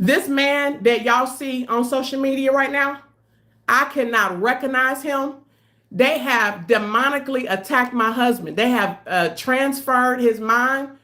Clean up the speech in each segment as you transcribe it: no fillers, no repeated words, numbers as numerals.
This man that y'all see on social media right now, I cannot recognize him. They have demonically attacked my husband. They have transferred his mind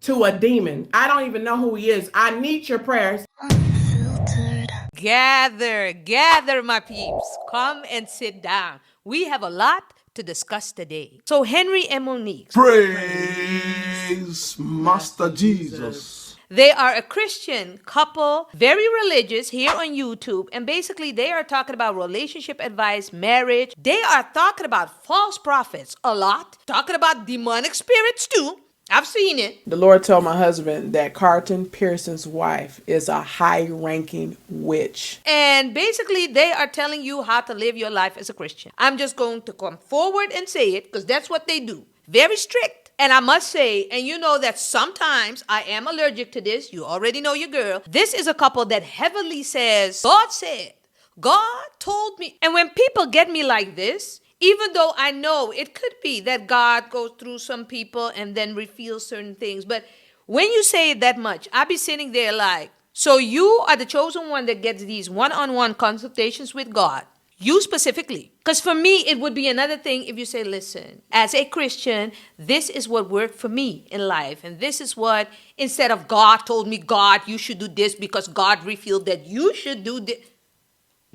to a demon. I don't even know who he is. I need your prayers. Unfiltered. Gather, my peeps. Come and sit down. We have a lot to discuss today. So, Henry and Monique. Praise Master Jesus. They are a Christian couple, very religious, here on YouTube. And basically, they are talking about relationship advice, marriage. They are talking about false prophets a lot. Talking about demonic spirits too. I've seen it. The Lord told my husband that Carlton Pearson's wife is a high-ranking witch. And basically, they are telling you how to live your life as a Christian. I'm just going to come forward and say it because that's what they do. Very strict. And I must say, and you know that sometimes I am allergic to this. You already know your girl. This is a couple that heavily says, God said, God told me. And when people get me like this, even though I know it could be that God goes through some people and then reveals certain things. But when you say it that much, I be sitting there like, so you are the chosen one that gets these one-on-one consultations with God. You specifically. Because for me, it would be another thing if you say, listen, as a Christian, this is what worked for me in life. And this is what, instead of God told me, God, you should do this because God revealed that you should do this.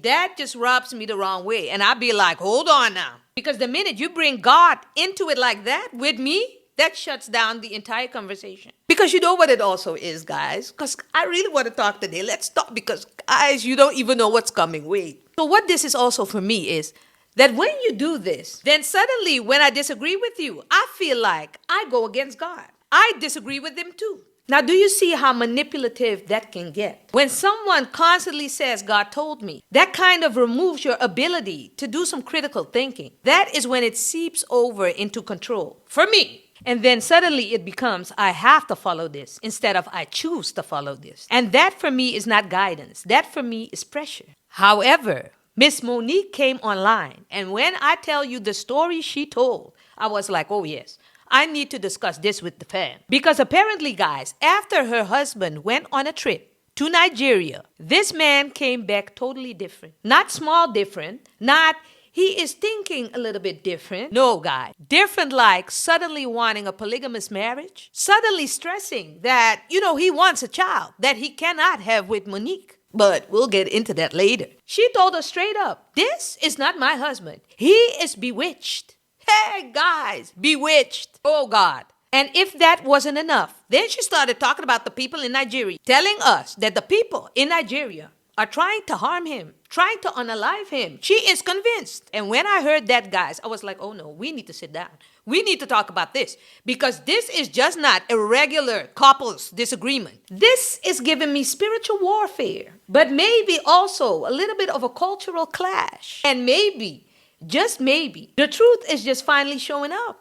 That just rubs me the wrong way. And I'd be like, hold on now. Because the minute you bring God into it like that with me, that shuts down the entire conversation. Because you know what it also is, guys. Because I really want to talk today. Let's talk because, guys, you don't even know what's coming. Wait. So what this is also for me is that when you do this, then suddenly when I disagree with you, I feel like I go against God. I disagree with him too. Now, do you see how manipulative that can get? When someone constantly says, God told me, that kind of removes your ability to do some critical thinking. That is when it seeps over into control. For me. And then suddenly it becomes, I have to follow this instead of I choose to follow this. And that for me is not guidance. That for me is pressure. However, Miss Monique came online. And when I tell you the story she told, I was like, oh yes, I need to discuss this with the fam. Because apparently, guys, after her husband went on a trip to Nigeria, this man came back totally different. Not small different, not he is thinking a little bit different. No, guy. Different like suddenly wanting a polygamous marriage. Suddenly stressing that, he wants a child that he cannot have with Monique. But we'll get into that later. She told us straight up, this is not my husband. He is bewitched. Hey, guys, bewitched. Oh, God. And if that wasn't enough, then she started talking about the people in Nigeria, telling us that the people in Nigeria are trying to harm him, trying to unalive him. She is convinced. And when I heard that, guys, I was like, oh no, we need to sit down. We need to talk about this because this is just not a regular couples disagreement. This is giving me spiritual warfare, but maybe also a little bit of a cultural clash. And maybe, just maybe, the truth is just finally showing up.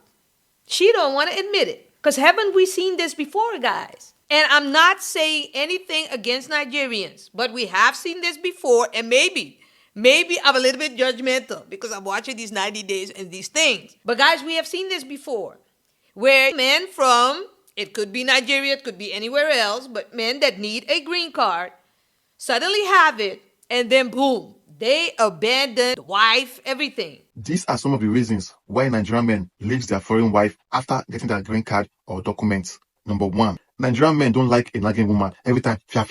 She don't want to admit it because haven't we seen this before, guys? And I'm not saying anything against Nigerians, but we have seen this before, and maybe I'm a little bit judgmental because I'm watching these 90 days and these things. But guys, we have seen this before, where men from, it could be Nigeria, it could be anywhere else, but men that need a green card suddenly have it, and then boom, they abandon the wife, everything. These are some of the reasons why Nigerian men leave their foreign wife after getting their green card or documents. Number one, Nigerian men don't like a nagging woman. Every time, fia.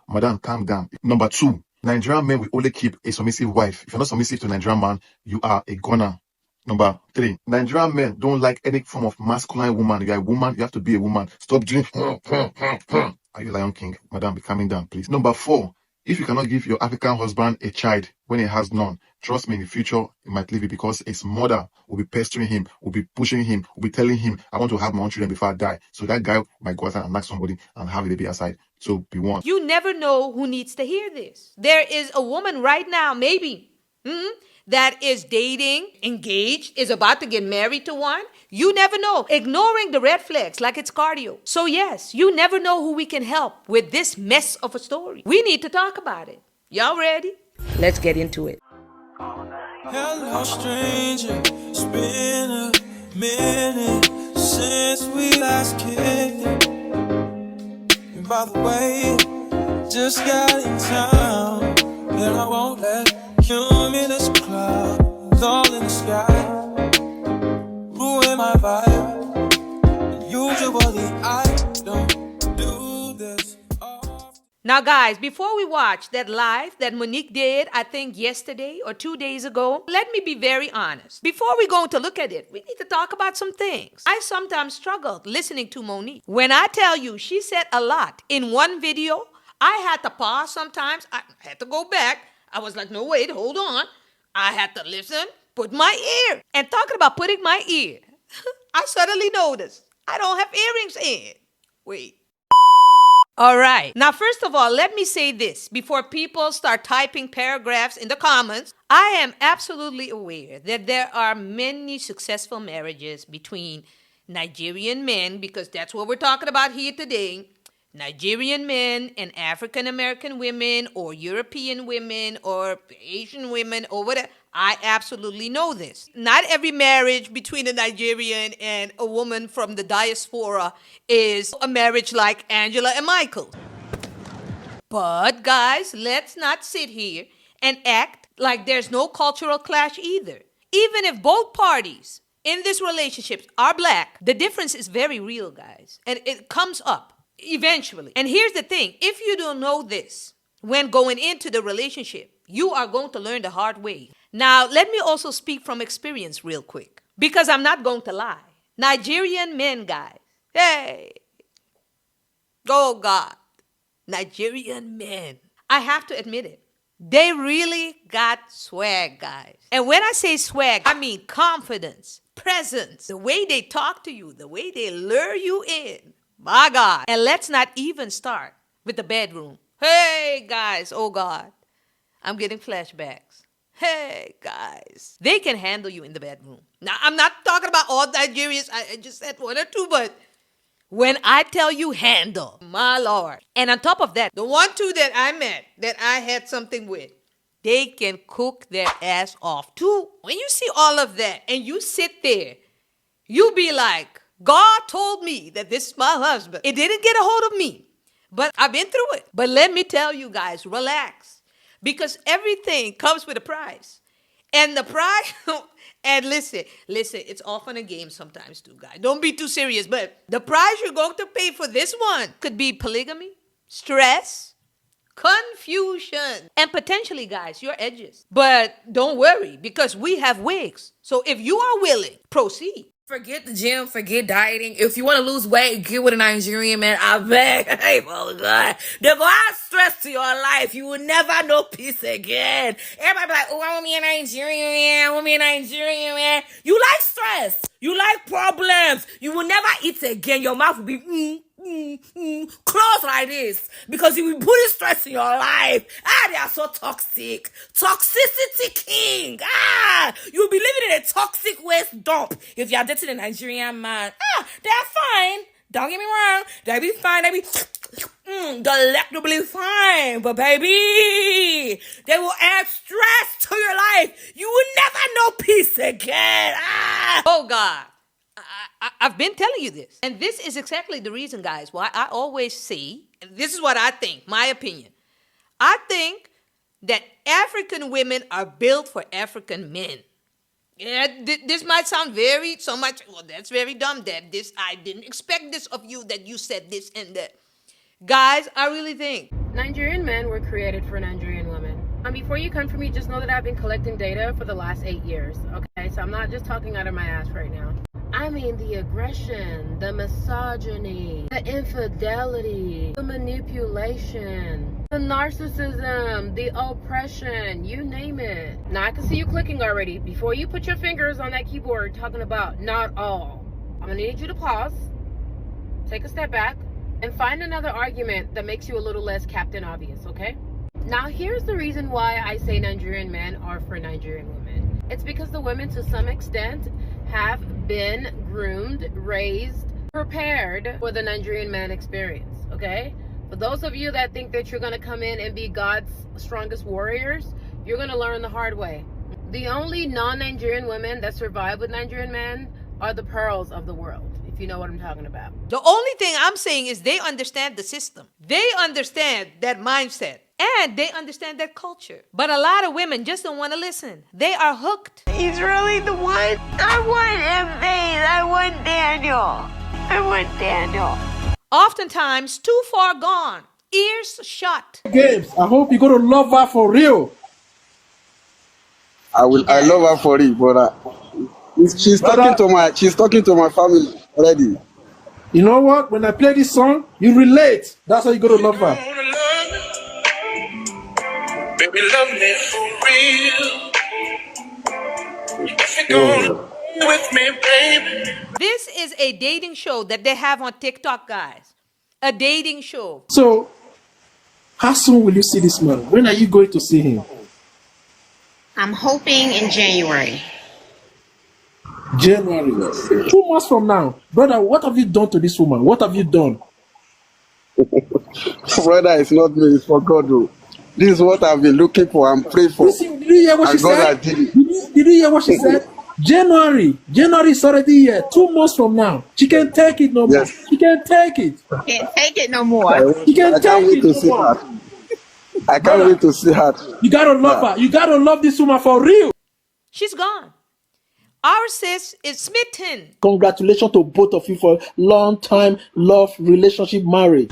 Madam, calm down. Number two, Nigerian men will only keep a submissive wife. If you're not submissive to a Nigerian man, you are a goner. Number three, Nigerian men don't like any form of masculine woman. You're a woman, you have to be a woman. Stop doing. Are you Lion King? Madam, be calming down, please. Number four, if you cannot give your African husband a child when he has none, trust me, in the future, he might leave it because his mother will be pestering him, will be pushing him, will be telling him, I want to have my own children before I die. So that guy might go outside and knock somebody and have a baby aside. So be warned. You never know who needs to hear this. There is a woman right now, maybe, that is dating, engaged, is about to get married to one. You never know. Ignoring the red flags like it's cardio. So yes, you never know who we can help with this mess of a story. We need to talk about it. Y'all ready? Let's get into it. Hello, stranger. It's been a minute since we last kicked it. And by the way, just got in town, and I won't let cumulus clouds all in the sky ruin my vibe. And usually I don't do this often. Now, guys, before we watch that live that Monique did, I think yesterday or 2 days ago, let me be very honest. Before we go to look at it, we need to talk about some things. I sometimes struggled listening to Monique. When I tell you she said a lot in one video, I had to pause sometimes. I had to go back. I was like, no, wait, hold on. I had to listen, put my ear. And talking about putting my ear, I suddenly noticed I don't have earrings in. Wait. All right. Now, first of all, let me say this before people start typing paragraphs in the comments. I am absolutely aware that there are many successful marriages between Nigerian men, because that's what we're talking about here today. Nigerian men and African American women or European women or Asian women or whatever. I absolutely know this. Not every marriage between a Nigerian and a woman from the diaspora is a marriage like Angela and Michael. But guys, let's not sit here and act like there's no cultural clash either. Even if both parties in this relationship are black, the difference is very real, guys. And it comes up eventually. And here's the thing. If you don't know this when going into the relationship, you are going to learn the hard way. Now, let me also speak from experience real quick, because I'm not going to lie. Nigerian men, guys. Hey. Oh, God. Nigerian men. I have to admit it. They really got swag, guys. And when I say swag, I mean confidence, presence, the way they talk to you, the way they lure you in. My God. And let's not even start with the bedroom. Hey, guys. Oh, God. I'm getting flashbacks. Hey, guys. They can handle you in the bedroom. Now, I'm not talking about all Nigerians. I just said one or two, but when I tell you handle, my Lord. And on top of that, the 1-2 that I met, that I had something with, they can cook their ass off too. When you see all of that and you sit there, you be like, God told me that this is my husband. It didn't get a hold of me, but I've been through it. But let me tell you guys, relax. Because everything comes with a price. And the price, and listen, it's all fun and games sometimes too, guys. Don't be too serious, but the price you're going to pay for this one could be polygamy, stress, confusion, and potentially, guys, your edges. But don't worry, because we have wigs. So if you are willing, proceed. Forget the gym, forget dieting. If you want to lose weight, get with a Nigerian man. I beg. Hey, oh God. They go add stress to your life. You will never know peace again. Everybody be like, oh, I want me a Nigerian man. I want me a Nigerian man. You like stress. You like problems. You will never eat again. Your mouth will be closed like this, because you will be putting stress in your life. They are so toxic. Toxicity king. You'll be living in a toxic waste dump if you are dating a Nigerian man. They're fine. Don't get me wrong. They be fine. They be delectably fine. But baby, they will add stress to your life. You will never know peace again. Oh, God. I've been telling you this. And this is exactly the reason, guys, why I always say, and this is what I think, my opinion. I think that African women are built for African men. Yeah, this might sound that's very dumb, Deb. I didn't expect this of you, that you said this and that. Guys, I really think Nigerian men were created for Nigerian women. Before you come for me, just know that I've been collecting data for the last 8 years, okay? So I'm not just talking out of my ass right now. I mean the aggression, the misogyny, the infidelity, the manipulation, the narcissism, the oppression, you name it. Now I can see you clicking already. Before you put your fingers on that keyboard talking about not all, I'm gonna need you to pause, take a step back, and find another argument that makes you a little less Captain Obvious, okay? Now here's the reason why I say Nigerian men are for Nigerian women. It's because the women, to some extent, have been groomed, raised, prepared for the Nigerian man experience, okay? For those of you that think that you're going to come in and be God's strongest warriors, you're going to learn the hard way. The only non-Nigerian women that survive with Nigerian men are the pearls of the world. If you know what I'm talking about. The only thing I'm saying is they understand the system. They understand that mindset. And they understand that culture. But a lot of women just don't want to listen. They are hooked. He's really the one. I want M. I want Daniel. I want Daniel. Oftentimes too far gone. Ears shut. Games, I hope you're gonna love her for real. I love her for it, but she's Brother, talking to my family already. you know what? When I play this song, you relate. That's how you're gonna love her. Baby, love me for real. If you're going with me, baby. This is a dating show that they have on TikTok, guys. A dating show. So, how soon will you see this man? When are you going to see him? I'm hoping in January. January. 2 months from now. Brother, what have you done to this woman? What have you done? Brother, it's not me, it's for God. Though. This is what I've been looking for and praying for. Listen, did you hear what she said? Did it. Did you hear what she said? January is already here. 2 months from now. She can't take it no more. Yes. She can't take it. Can't take it no more. She can't take it no more. I can't wait to see her. You gotta love her. You gotta love this woman for real. She's gone. Our sis is smitten. Congratulations to both of you for long time love relationship marriage.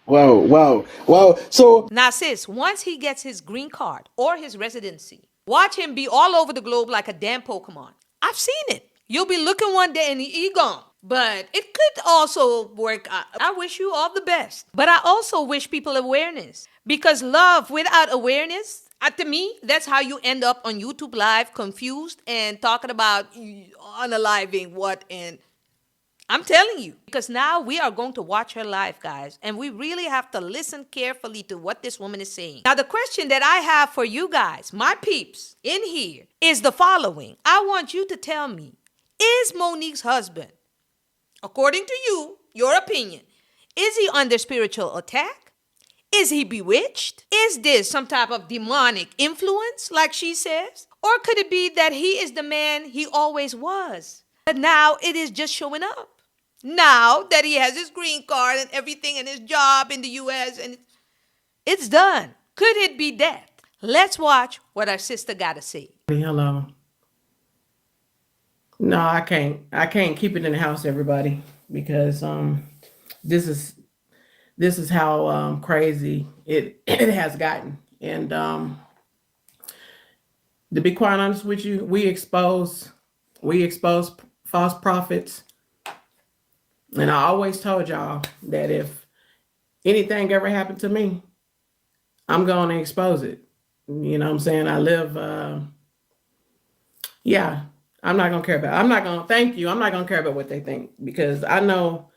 Wow. So Now, sis, once he gets his green card or his residency, watch him be all over the globe like a damn Pokemon. I've seen it. You'll be looking one day and he gone. But it could also work out. I wish you all the best. But I also wish people awareness. Because love without awareness, to me, that's how you end up on YouTube Live confused and talking about unaliving what. And I'm telling you, because now we are going to watch her live, guys. And we really have to listen carefully to what this woman is saying. Now, the question that I have for you guys, my peeps in here, is the following. I want you to tell me, is Monique's husband, according to you, your opinion, is he under spiritual attack? Is he bewitched? Is this some type of demonic influence, like she says? Or could it be that he is the man he always was, but now it is just showing up? Now that he has his green card and everything and his job in the U.S. and it's done. Could it be that? Let's watch what our sister got to say. Hello. No, I can't keep it in the house, everybody, because this is how crazy it has gotten. And to be quite honest with you, we expose false prophets. And I always told y'all that if anything ever happened to me, I'm going to expose it. You know what I'm saying? I live, I'm not going to care about it. I'm not going to care about what they think, because I know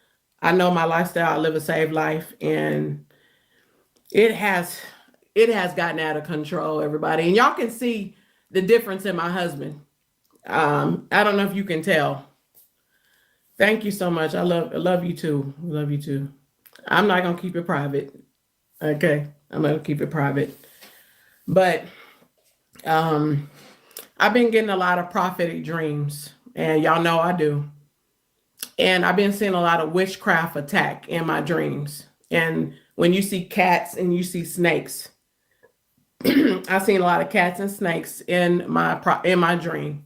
my lifestyle. I live a saved life, and it has gotten out of control, everybody. And y'all can see the difference in my husband. I don't know if you can tell. Thank you so much. I love you too. Love you too. I'm not gonna keep it private. Okay, I'm gonna keep it private. But I've been getting a lot of prophetic dreams, and y'all know I do. And I've been seeing a lot of witchcraft attack in my dreams. And when you see cats and you see snakes, I've seen a lot of cats and snakes in my dream.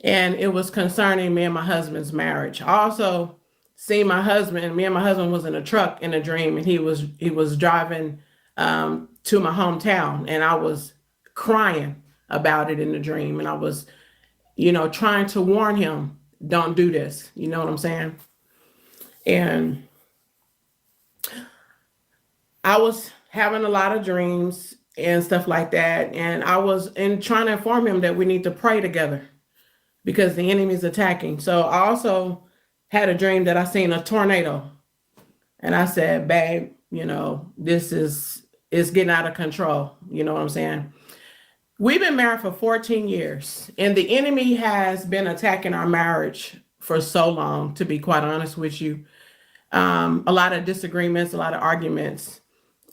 And it was concerning me and my husband's marriage. I also seen me and my husband was in a truck in a dream, and he was driving to my hometown, and I was crying about it in the dream. And I was, trying to warn him, don't do this. You know what I'm saying? And I was having a lot of dreams and stuff like that. And I was trying to inform him that we need to pray together, because the enemy is attacking. So I also had a dream that I seen a tornado. And I said, babe, this is getting out of control. You know what I'm saying? We've been married for 14 years, and the enemy has been attacking our marriage for so long, to be quite honest with you. A lot of disagreements, a lot of arguments,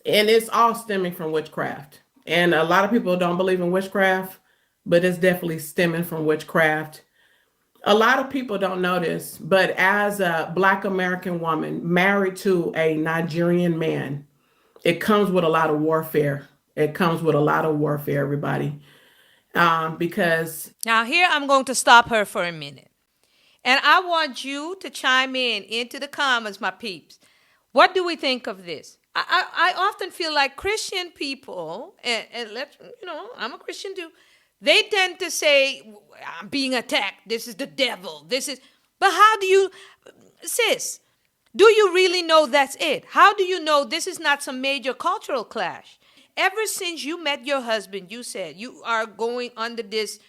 and it's all stemming from witchcraft. And a lot of people don't believe in witchcraft, but it's definitely stemming from witchcraft. A lot of people don't know this, but as a Black American woman married to a Nigerian man, it comes with a lot of warfare. It comes with a lot of warfare, everybody. Because Now, here I'm going to stop her for a minute. And I want you to chime in into the comments, my peeps. What do we think of this? I often feel like Christian people, and let's, I'm a Christian too, they tend to say, I'm being attacked. This is the devil. But how do you, sis, do you really know that's it? How do you know this is not some major cultural clash? Ever since you met your husband, you said you are going under this,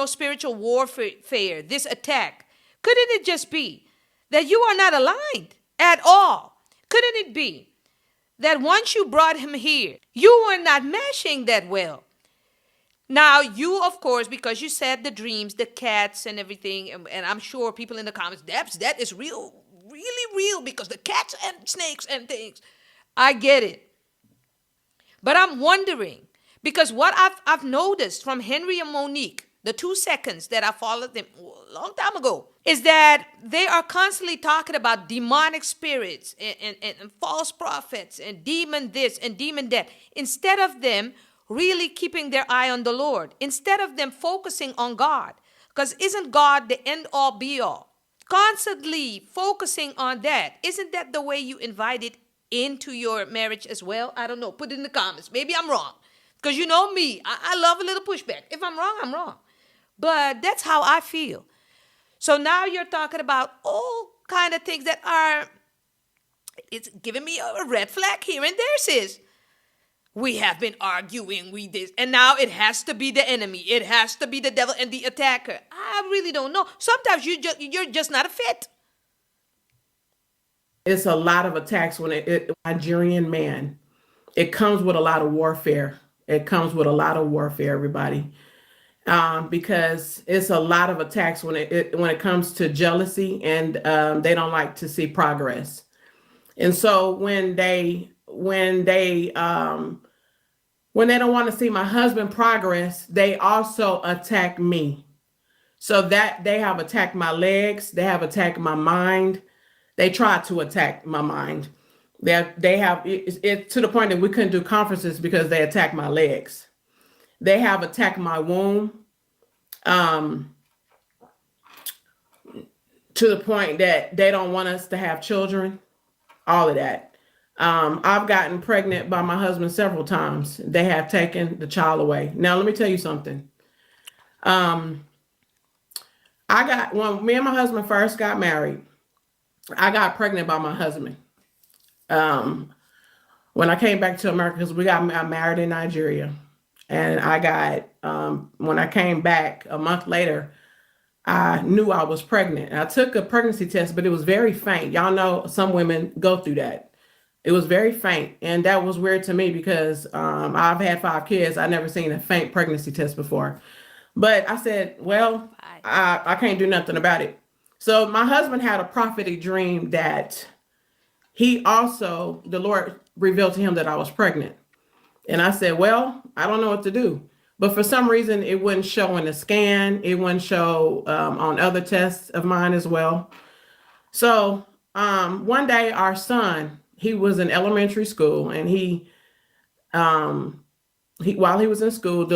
spiritual warfare, this attack. Couldn't it just be that you are not aligned at all? Couldn't it be that once you brought him here, you were not meshing that well? Now, you, of course, because you said the dreams, the cats and everything, and I'm sure people in the comments, Debs, that is real, really real, because the cats and snakes and things. I get it. But I'm wondering, because what I've noticed from Henry and Monique, the 2 seconds that I followed them a long time ago, is that they are constantly talking about demonic spirits and false prophets and demon this and demon that, instead of them really keeping their eye on the Lord, instead of them focusing on God. Because isn't God the end all be all? Constantly focusing on that. Isn't that the way you invite it into your marriage as well? I don't know. Put it in the comments. Maybe I'm wrong. Because you know me. I love a little pushback. If I'm wrong, I'm wrong. But that's how I feel. So now you're talking about all kind of things that are, it's giving me a red flag here and there, sis. We have been arguing, and now it has to be the enemy. It has to be the devil and the attacker. I really don't know. Sometimes you're just not a fit. it's a lot of attacks when Nigerian man. It comes with a lot of warfare. It comes with a lot of warfare, everybody. Because it's a lot of attacks when it comes to jealousy, and they don't like to see progress. And so when they don't want to see my husband progress, they also attack me. So that they have attacked my legs, they have attacked my mind. They tried to attack my mind. They have it to the point that we couldn't do conferences because they attacked my legs. They have attacked my womb, to the point that they don't want us to have children. All of that. I've gotten pregnant by my husband several times. They have taken the child away. Now, let me tell you something. When me and my husband first got married, I got pregnant by my husband. When I came back to America, because we got married in Nigeria, and I got, when I came back a month later, I knew I was pregnant. And I took a pregnancy test, but it was very faint. Y'all know some women go through that. It was very faint. And that was weird to me because I've had 5 kids. I never seen a faint pregnancy test before. But I said, well, I can't do nothing about it. So my husband had a prophetic dream that the Lord revealed to him that I was pregnant. And I said, well, I don't know what to do. But for some reason, it wouldn't show in the scan. It wouldn't show on other tests of mine as well. So one day, our son, he was in elementary school, and while he was in school,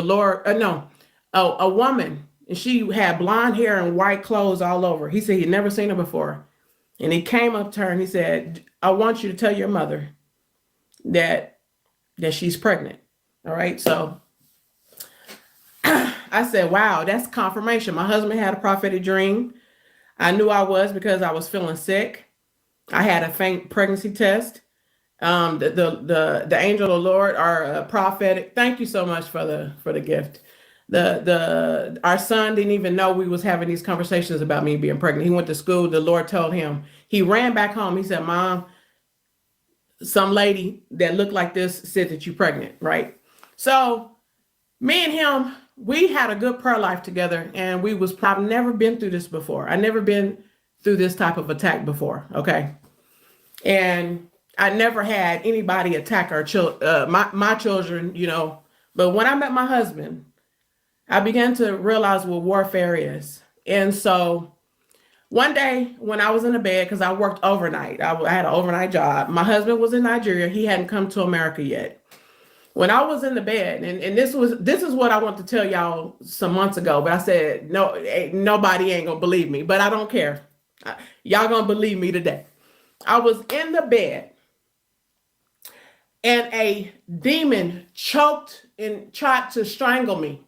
a woman, and she had blonde hair and white clothes all over. He said he'd never seen her before. And he came up to her and he said, I want you to tell your mother that she's pregnant. All right. So I said, wow, that's confirmation. My husband had a prophetic dream. I knew I was because I was feeling sick. I had a faint pregnancy test. The angel of the Lord are prophetic. Thank you so much for the gift. Our son didn't even know we was having these conversations about me being pregnant. He went to school. The Lord told him. He ran back home. He said, Mom, some lady that looked like this said that you're pregnant, right? So me and him, we had a good prayer life together, and I've never been through this before. I've never been through this type of attack before. Okay. And I never had anybody attack my children, but when I met my husband, I began to realize what warfare is. And so One day when I was in the bed, because I worked overnight, I had an overnight job. My husband was in Nigeria. He hadn't come to America yet. When I was in the bed, and this is what I want to tell y'all some months ago, but I said no, nobody ain't gonna believe me, but I don't care. Y'all gonna believe me today. I was in the bed, and a demon choked and tried to strangle me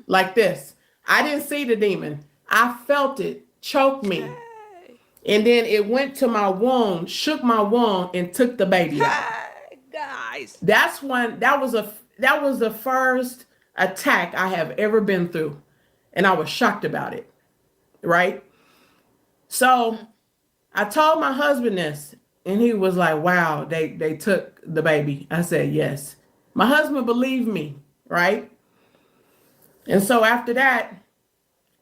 like this. I didn't see the demon. I felt it choke me. And then it went to my womb, shook my womb, and took the baby out. Guys. That was the first attack I have ever been through. And I was shocked about it. Right? So I told my husband this, and he was like, wow, they took the baby. I said, yes. My husband believed me, right? And so after that,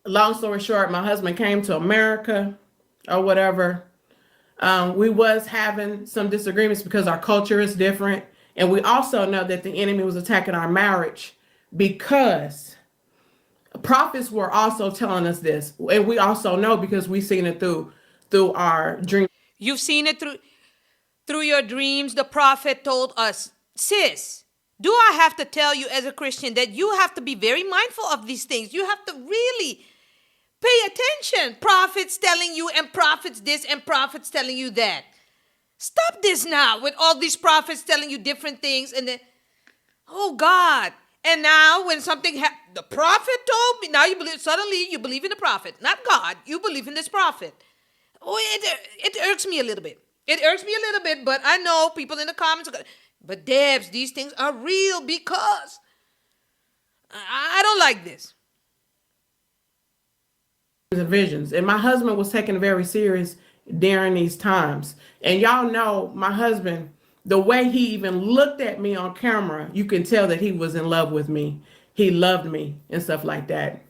long story short, my husband came to America or whatever. We was having some disagreements because our culture is different. And we also know that the enemy was attacking our marriage because prophets were also telling us this. And we also know because we've seen it through our dreams. You've seen it through your dreams. The prophet told us, sis, do I have to tell you as a Christian that you have to be very mindful of these things? You have to really pay attention. Prophets telling you, and prophets this, and prophets telling you that. Stop this now with all these prophets telling you different things. And then, oh God. And now when something the prophet told me, now you believe, suddenly you believe in the prophet, not God. You believe in this prophet. Oh, it irks me a little bit. It irks me a little bit, but I know people in the comments are going, but Debs, these things are real because I don't like this. Visions. And my husband was taken very serious during these times. And y'all know my husband, the way he even looked at me on camera, you can tell that he was in love with me. He loved me and stuff like that.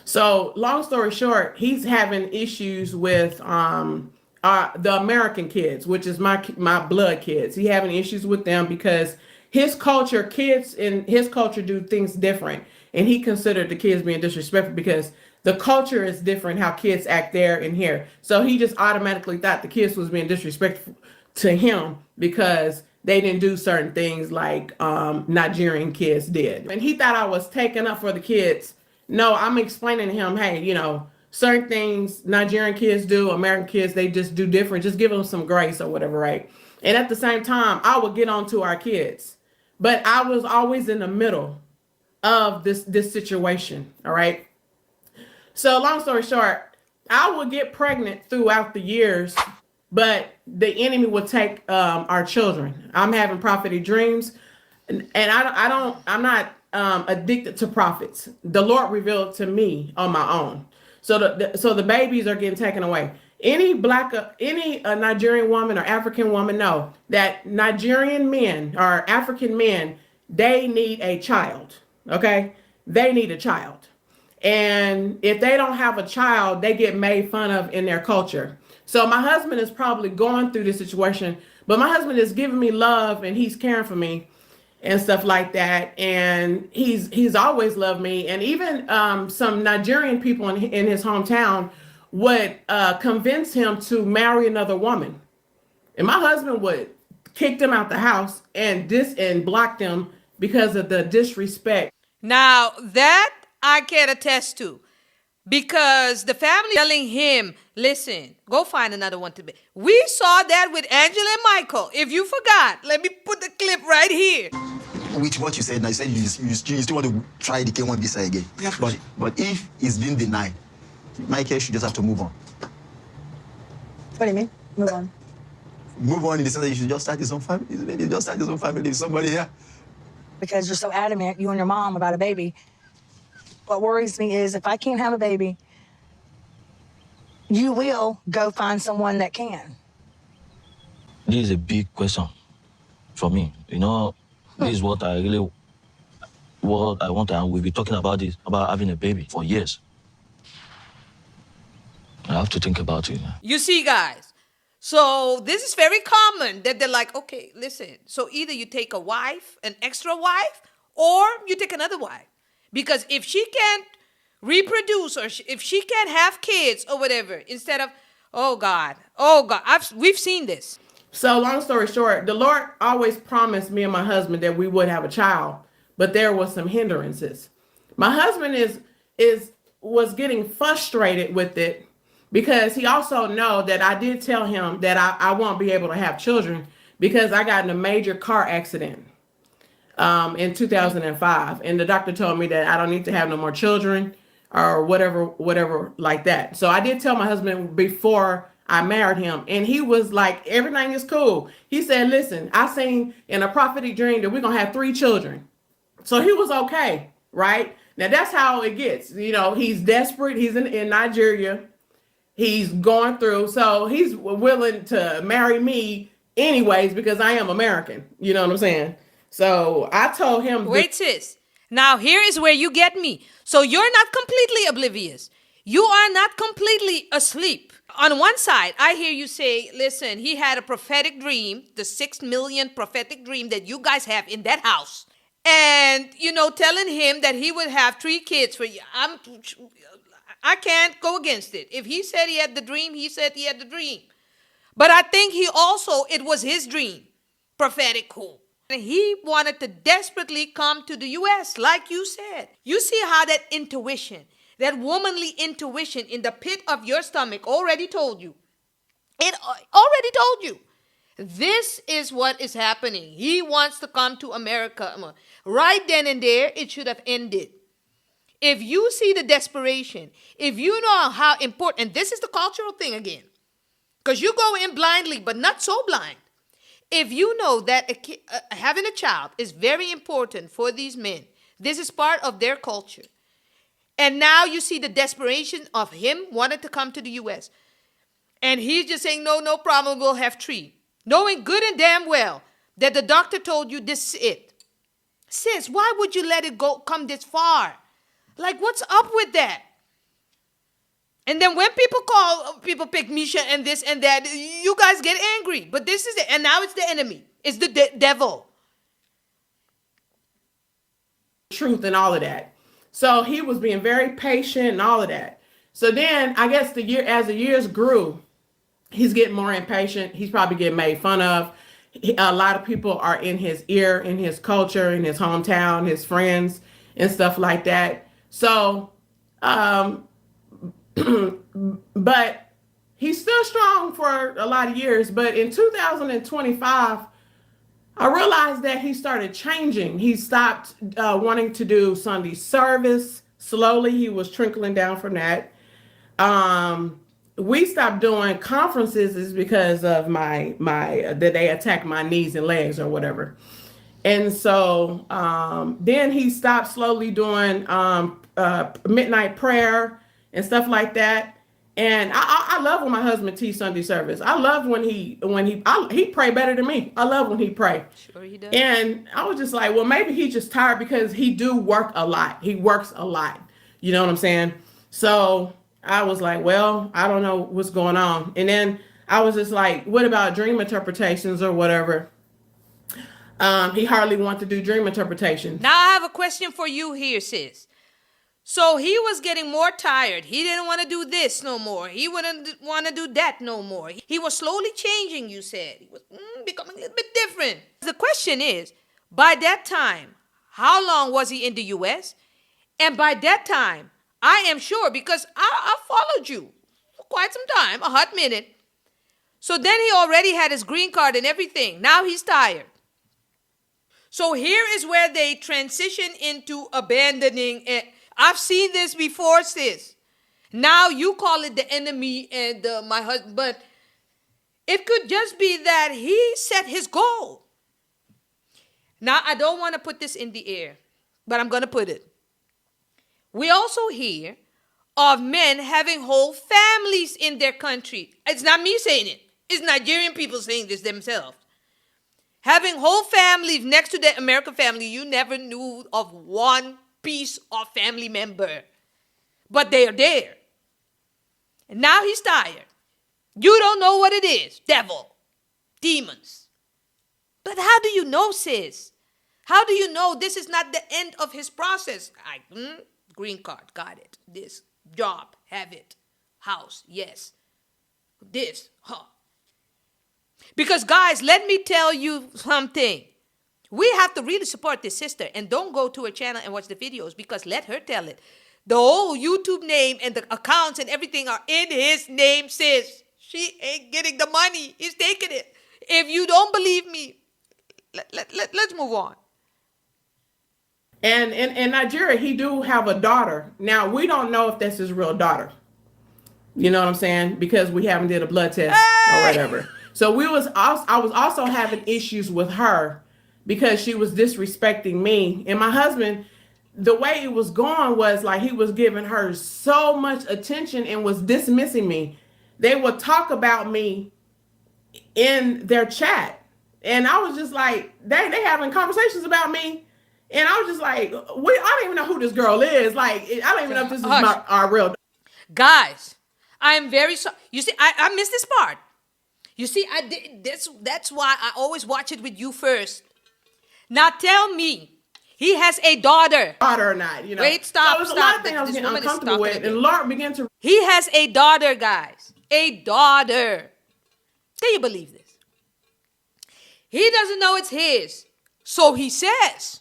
So long story short, he's having issues with the American kids, which is my blood kids. He having issues with them because his culture, kids in his culture do things different. And he considered the kids being disrespectful because the culture is different, how kids act there and here. So he just automatically thought the kids was being disrespectful to him because they didn't do certain things like Nigerian kids did. And he thought I was taking up for the kids. No, I'm explaining to him, hey, certain things Nigerian kids do, American kids, they just do different. Just give them some grace or whatever, right? And at the same time, I would get on to our kids. But I was always in the middle of this situation, all right? So long story short, I would get pregnant throughout the years, but the enemy would take our children. I'm having prophetic dreams, and I'm not addicted to prophets. The Lord revealed to me on my own. So the babies are getting taken away. Any Nigerian woman or African woman know that Nigerian men or African men, they need a child. Okay, they need a child. And if they don't have a child, they get made fun of in their culture. So my husband is probably going through this situation, but my husband is giving me love and he's caring for me and stuff like that. And he's always loved me. And even some Nigerian people in his hometown would convince him to marry another woman. And my husband would kick them out the house and block them because of the disrespect. Now that I can attest to, because the family telling him, listen, go find another one to be. We saw that with Angela and Michael. If you forgot, let me put the clip right here. With what you said, now you said you still want to try the K1 visa again. Yeah. But if it's been denied, Michael should just have to move on. What do you mean? Move on. Move on in the sense that you should just start his own family. Maybe just start his own family with somebody here. Because you're so adamant, you and your mom, about a baby. What worries me is if I can't have a baby, you will go find someone that can. This is a big question for me. This is what I want to, and we've been talking about this, about having a baby for years. I have to think about it. You see, guys, so this is very common that they're like, okay, listen, so either you take a wife, an extra wife, or you take another wife. Because if she can't reproduce, or if she can't have kids or whatever, instead of, oh God, we've seen this. So long story short, the Lord always promised me and my husband that we would have a child, but there was some hindrances. My husband was getting frustrated with it because he also know that I did tell him that I won't be able to have children because I got in a major car accident in 2005, and the doctor told me that I don't need to have no more children or whatever like that. So I did tell my husband before I married him, and he was like, everything is cool. He said, listen, I seen in a prophetic dream that we're gonna have 3 children. So he was okay, right? Now that's how it gets. You know, he's desperate. He's in Nigeria. He's going through, so he's willing to marry me anyways because I am American. You know what I'm saying? So I told him. Wait, sis. Now here is where you get me. So you're not completely oblivious. You are not completely asleep. On one side, I hear you say, listen, he had a prophetic dream, the 6 million prophetic dream that you guys have in that house. And, you know, telling him that he would have 3 kids for you. I can't go against it. If he said he had the dream, he said he had the dream. But I think it was his dream, prophetic cool. And he wanted to desperately come to the U.S., like you said. You see how that intuition, that womanly intuition in the pit of your stomach already told you. It already told you. This is what is happening. He wants to come to America. Right then and there, it should have ended. If you see the desperation, if you know how important, and this is the cultural thing again, because you go in blindly, but not so blind. If you know that having a child is very important for these men, this is part of their culture. And now you see the desperation of him wanting to come to the U.S. And he's just saying, no problem, we'll have 3. Knowing good and damn well that the doctor told you this is it. Sis, why would you let it come this far? Like, what's up with that? And then when people pick Misha and this and that, you guys get angry. But this is it. And now it's the enemy. It's the devil. Truth and all of that. So he was being very patient and all of that. So then I guess as the years grew, he's getting more impatient. He's probably getting made fun of. A lot of people are in his ear, in his culture, in his hometown, his friends and stuff like that. So, but he's still strong for a lot of years. But in 2025, I realized that he started changing. He stopped wanting to do Sunday service. Slowly, he was trickling down from that. We stopped doing conferences is because of that they attacked my knees and legs or whatever. And so then he stopped slowly doing midnight prayer and stuff like that. And I love when my husband teach Sunday service. I love when he pray better than me. I love when he pray. Sure he does. And I was just like, well, maybe he's just tired because he do work a lot. He works a lot. You know what I'm saying? So I was like, well, I don't know what's going on. And then I was just like, what about dream interpretations or whatever? He hardly wants to do dream interpretations. Now I have a question for you here, sis. So he was getting more tired. He didn't want to do this no more. He wouldn't want to do that no more. He was slowly changing, you said. He was becoming a little bit different. The question is, by that time, how long was he in the U.S.? And by that time, I am sure, because I followed you for quite some time, a hot minute. So then he already had his green card and everything. Now he's tired. So here is where they transition into abandoning it. I've seen this before, sis. Now you call it the enemy and my husband, but it could just be that he set his goal. Now, I don't want to put this in the air, but I'm going to put it. We also hear of men having whole families in their country. It's not me saying it. It's Nigerian people saying this themselves. Having whole families next to the American family, you never knew of one piece of family member. But they are there. And now he's tired. You don't know what it is. Devil. Demons. But how do you know, sis? How do you know this is not the end of his process? green card, got it. This job, have it. House, yes. This, huh. Because guys, let me tell you something. We have to really support this sister, and don't go to her channel and watch the videos, because let her tell it. The whole YouTube name and the accounts and everything are in his name, sis. She ain't getting the money. He's taking it. If you don't believe me, let's move on. And in Nigeria, he do have a daughter. Now, we don't know if that's his real daughter. You know what I'm saying? Because we haven't did a blood test or whatever. So I was also having issues with her because she was disrespecting me. And my husband, the way it was going was like he was giving her so much attention and was dismissing me. They would talk about me in their chat. And I was just like, they having conversations about me. And I was just like, I don't even know who this girl is. Like, I don't even know if this is our real. Guys, I am very sorry. You see, I missed this part. You see, I did that's why I always watch it with you first. Now tell me, he has a daughter. Daughter or not, you know. Wait, stop, So there's stop. a lot of things I was getting uncomfortable with. And Lord began to. He has a daughter, guys. A daughter. Can you believe this? He doesn't know it's his. So he says.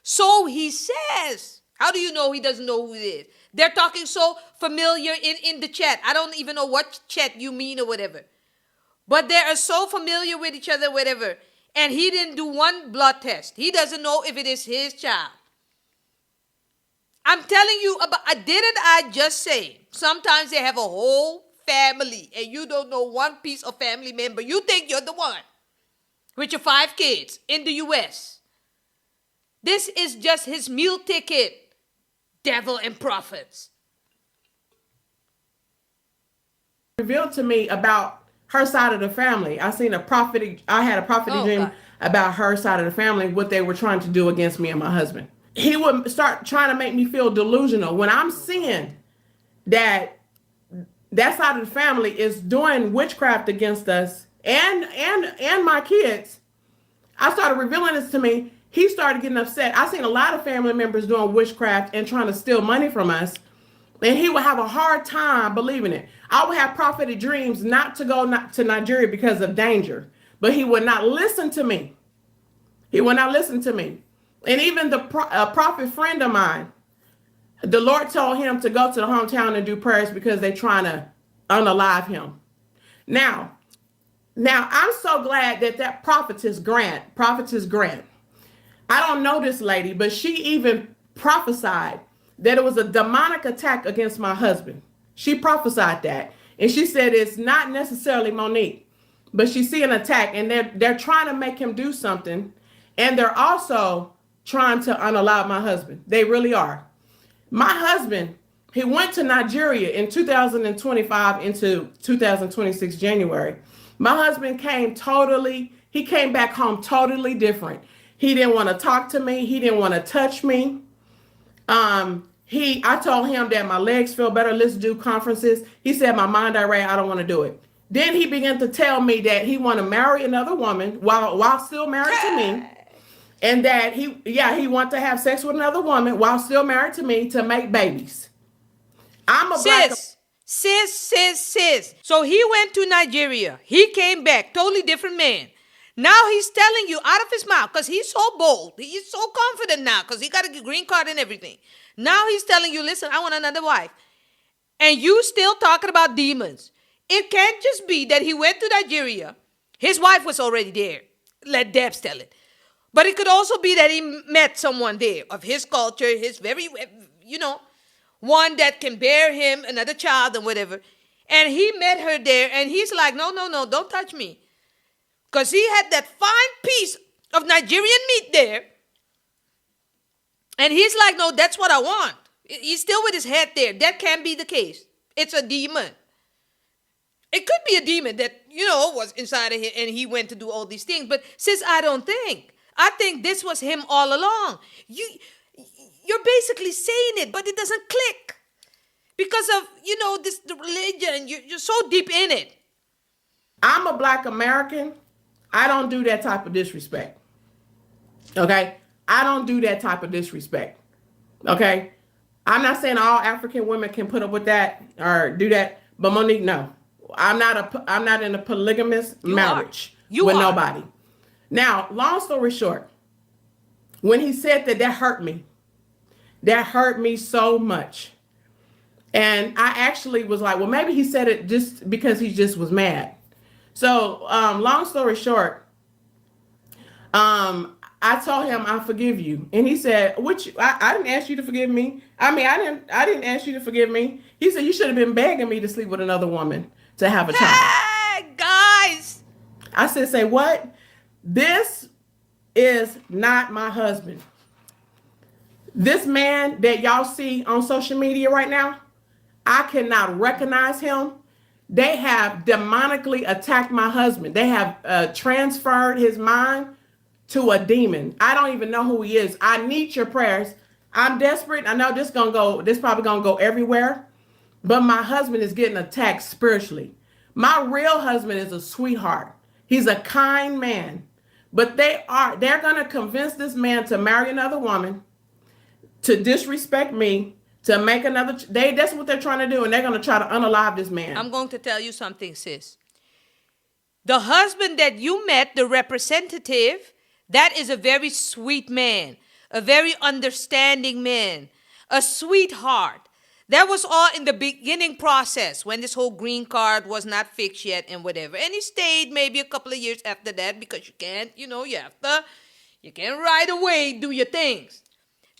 So he says. How do you know he doesn't know who it is? They're talking so familiar in the chat. I don't even know what chat you mean or whatever. But they are so familiar with each other, whatever. And he didn't do one blood test. He doesn't know if it is his child. I'm telling you about, I just say, sometimes they have a whole family and you don't know one piece of family member. You think you're the one with your 5 kids in the U.S. This is just his meal ticket. Devil and prophets. Revealed to me about her side of the family. I had a prophetic dream God. about her side of the family, what they were trying to do against me and my husband. He would start trying to make me feel delusional when I'm seeing that side of the family is doing witchcraft against us and my kids. I started revealing this to me. He started getting upset. I seen a lot of family members doing witchcraft and trying to steal money from us. And he would have a hard time believing it. I would have prophetic dreams not to go to Nigeria because of danger. But he would not listen to me. He would not listen to me. And even a prophet friend of mine, the Lord told him to go to the hometown and do prayers because they're trying to unalive him. Now I'm so glad that prophetess Grant, I don't know this lady, but she even prophesied that it was a demonic attack against my husband. She prophesied that. And she said it's not necessarily Monique, but she see an attack and they're trying to make him do something. And they're also trying to unalive my husband. They really are. My husband, he went to Nigeria in 2025 into 2026 January. My husband came back home totally different. He didn't want to talk to me. He didn't want to touch me. I told him that my legs feel better. Let's do conferences. He said, my mind irate. I don't want to do it. Then he began to tell me that he want to marry another woman while still married to me. And that he want to have sex with another woman while still married to me to make babies. I'm a Sis. So he went to Nigeria. He came back, totally different man. Now he's telling you out of his mouth, because he's so bold. He's so confident now, because he got a green card and everything. Now he's telling you, listen, I want another wife. And you still talking about demons. It can't just be that he went to Nigeria. His wife was already there. Let Debs tell it. But it could also be that he met someone there of his culture, his very, one that can bear him another child and whatever. And he met her there, and he's like, no, don't touch me. Because he had that fine piece of Nigerian meat there. And he's like, no, that's what I want. He's still with his head there. That can't be the case. It's a demon. It could be a demon that, was inside of him and he went to do all these things. But sis, I don't think. I think this was him all along. You're basically saying it, but it doesn't click. Because of, the religion. You're so deep in it. I'm a Black American. I don't do that type of disrespect. Okay? I don't do that type of disrespect. Okay? I'm not saying all African women can put up with that or do that, but Monique, no. I'm not in a polygamous marriage with nobody. Now, long story short, when he said that, that hurt me. That hurt me so much. And I actually was like, well, maybe he said it just because he just was mad. So, long story short, I told him I forgive you, and he said, "Which I didn't ask you to forgive me. I mean, I didn't ask you to forgive me." He said, "You should have been begging me to sleep with another woman to have a child." Hey, guys! I said, "Say what? This is not my husband. This man that y'all see on social media right now, I cannot recognize him. They have demonically attacked my husband. They have transferred his mind to a demon. I don't even know who he is. I need your prayers. I'm desperate. I know this probably gonna go everywhere, but my husband is getting attacked spiritually. My real husband is a sweetheart. He's a kind man, but they're gonna convince this man to marry another woman, to disrespect me, to make another. That's what they're trying to do, and they're gonna try to unalive this man. I'm going to tell you something, sis. The husband that you met, the representative, that is a very sweet man, a very understanding man, a sweetheart. That was all in the beginning process when this whole green card was not fixed yet and whatever. And he stayed maybe a couple of years after that because you can't, you can't right away do your things.